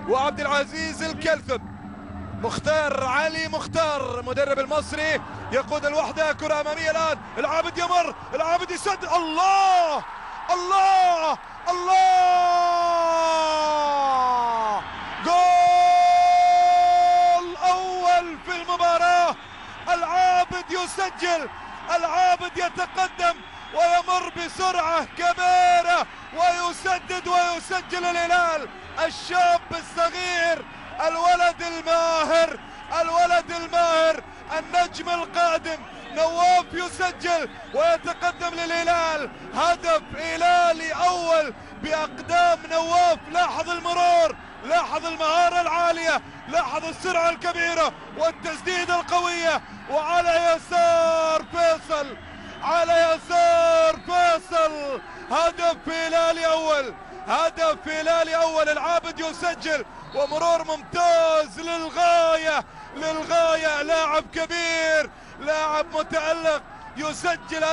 وعبد العزيز الكلثم. مختار علي مختار مدرب المصري يقود الوحدة. كرة أمامية الآن، العابد يمر، العابد يسدد. الله الله الله، جول أول في المباراة. العابد يسجل، العابد يتقدم ويمر بسرعة كبيرة ويسدد ويسجل. الهلال الشاب الصغير، الولد الماهر، الولد الماهر، النجم القادم نواف يسجل ويتقدم للهلال. هدف هلالي أول بأقدام نواف. لاحظ المرور، لاحظ المهارة العالية، لاحظ السرعة الكبيرة والتسديدة القوية. وعلى يسار فيصل، على يسار فيصل، هدف هلالي أول، هدف هلالي أول. العابد يسجل ومرور ممتاز للغاية، للغاية. لاعب كبير، لاعب متألق يسجل.